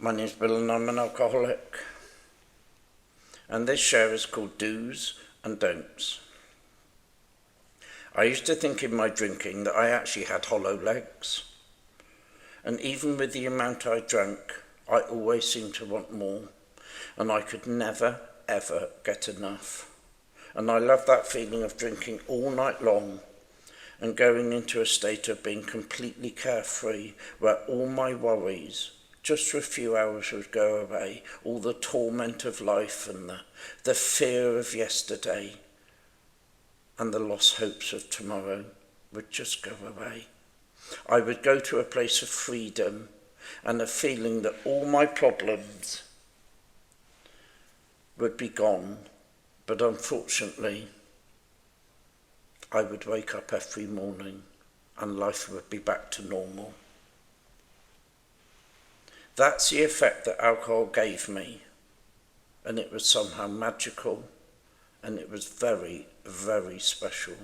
My name's Bill and I'm an alcoholic. And this show is called Do's and Don'ts. I used to think in my drinking that I actually had hollow legs. And even with the amount I drank, I always seemed to want more. And I could never, ever get enough. And I love that feeling of drinking all night long and going into a state of being completely carefree, where all my worries, just for a few hours, would go away. All the torment of life and the fear of yesterday and the lost hopes of tomorrow would just go away. I would go to a place of freedom and a feeling that all my problems would be gone, but unfortunately, I would wake up every morning and life would be back to normal. That's the effect that alcohol gave me, and it was somehow magical, and it was very, very special.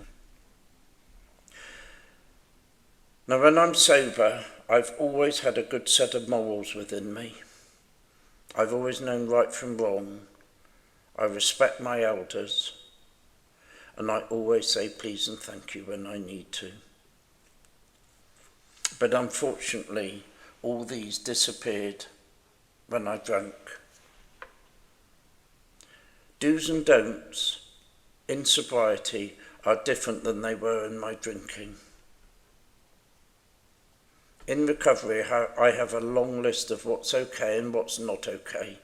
Now, when I'm sober, I've always had a good set of morals within me. I've always known right from wrong. I respect my elders, and I always say please and thank you when I need to. But unfortunately, all these disappeared when I drank. Do's and don'ts in sobriety are different than they were in my drinking. In recovery, I have a long list of what's okay and what's not okay,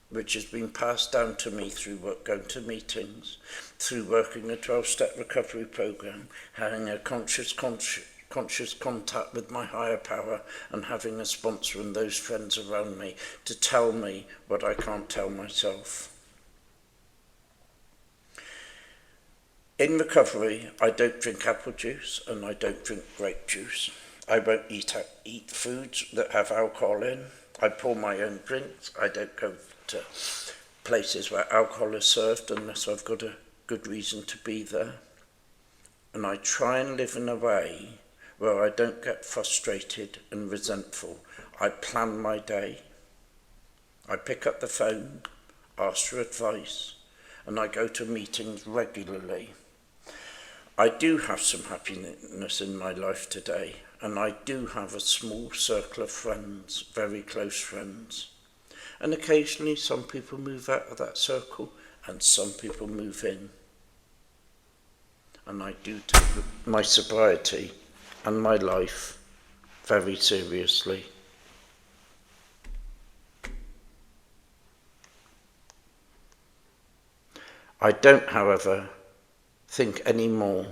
which has been passed down to me through going to meetings, through working a 12-step recovery program, having a conscious contact with my higher power, and having a sponsor and those friends around me to tell me what I can't tell myself. In recovery, I don't drink apple juice and I don't drink grape juice. I won't eat foods that have alcohol in. I pour my own drinks. I don't go to places where alcohol is served unless I've got a good reason to be there. And I try and live in a way where I don't get frustrated and resentful. I plan my day. I pick up the phone, ask for advice, and I go to meetings regularly. I do have some happiness in my life today, and I do have a small circle of friends, very close friends. And occasionally some people move out of that circle and some people move in. And I do take my sobriety and my life very seriously. I don't, however, think any more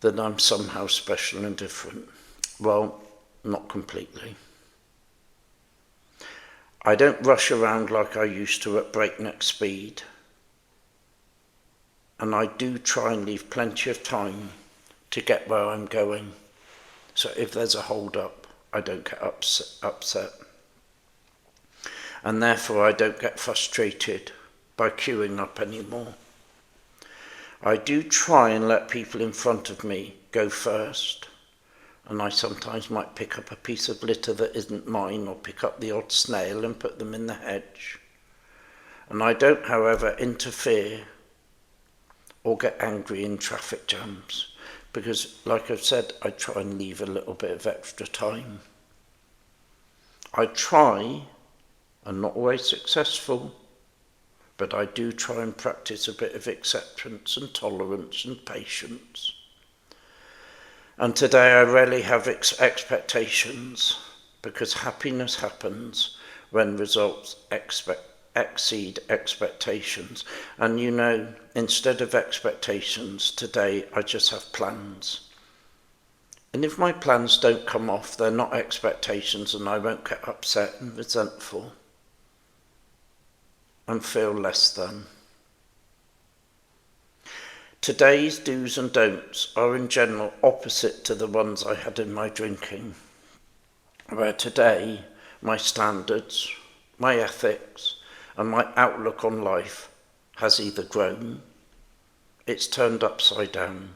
that I'm somehow special and different. Well, not completely. I don't rush around like I used to at breakneck speed. And I do try and leave plenty of time to get where I'm going. So if there's a hold up, I don't get upset. And therefore I don't get frustrated by queuing up anymore. I do try and let people in front of me go first. And I sometimes might pick up a piece of litter that isn't mine, or pick up the odd snail and put them in the hedge. And I don't, however, interfere or get angry in traffic jams, because, like I've said, I try and leave a little bit of extra time. I try, and not always successful, but I do try and practice a bit of acceptance and tolerance and patience. And today I rarely have expectations, because happiness happens when results exceed expectations. And you know, instead of expectations, today I just have plans. And if my plans don't come off, they're not expectations, and I won't get upset and resentful and feel less than. Today's do's and don'ts are in general opposite to the ones I had in my drinking, where today my standards, my ethics, and my outlook on life has either grown, it's turned upside down,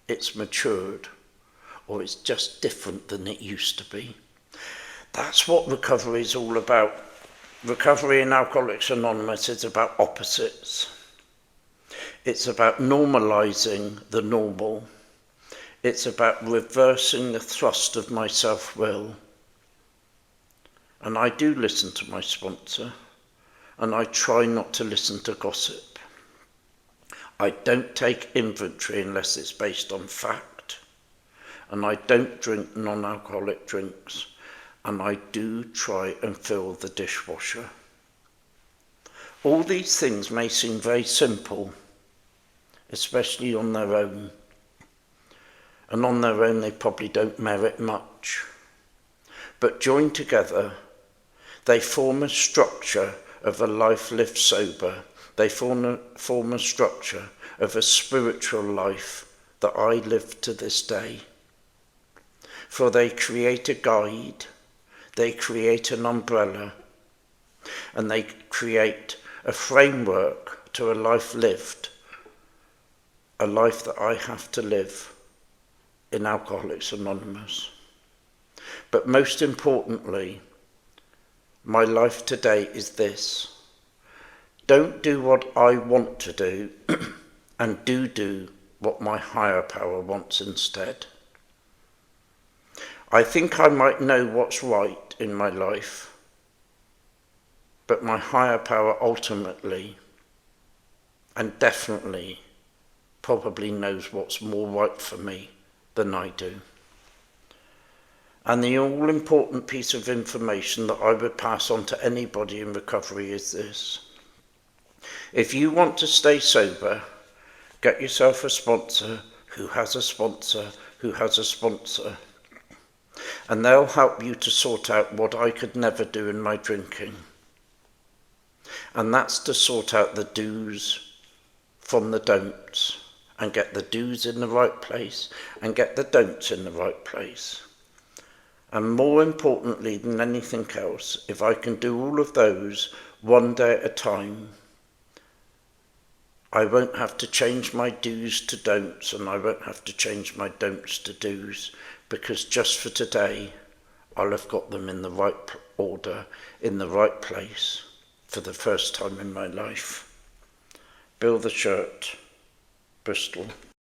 it's matured, or it's just different than it used to be. That's what recovery is all about. Recovery in Alcoholics Anonymous is about opposites. It's about normalising the normal. It's about reversing the thrust of my self-will. And I do listen to my sponsor, and I try not to listen to gossip. I don't take inventory unless it's based on fact, and I don't drink non-alcoholic drinks, and I do try and fill the dishwasher. All these things may seem very simple, especially on their own, and on their own they probably don't merit much, but joined together they form a structure of a life lived sober. They form a structure of a spiritual life that I live to this day. For they create a guide, they create an umbrella, and they create a framework to a life lived, a life that I have to live in Alcoholics Anonymous. But most importantly, my life today is this. Don't do what I want to do, and do what my higher power wants instead. I think I might know what's right in my life, but my higher power ultimately and definitely probably knows what's more right for me than I do. And the all-important piece of information that I would pass on to anybody in recovery is this. If you want to stay sober, get yourself a sponsor who has a sponsor who has a sponsor. And they'll help you to sort out what I could never do in my drinking. And that's to sort out the do's from the don'ts, and get the do's in the right place and get the don'ts in the right place. And more importantly than anything else, if I can do all of those one day at a time, I won't have to change my do's to don'ts, and I won't have to change my don'ts to do's, because just for today, I'll have got them in the right order, in the right place, for the first time in my life. Bill the Shirt, Bristol.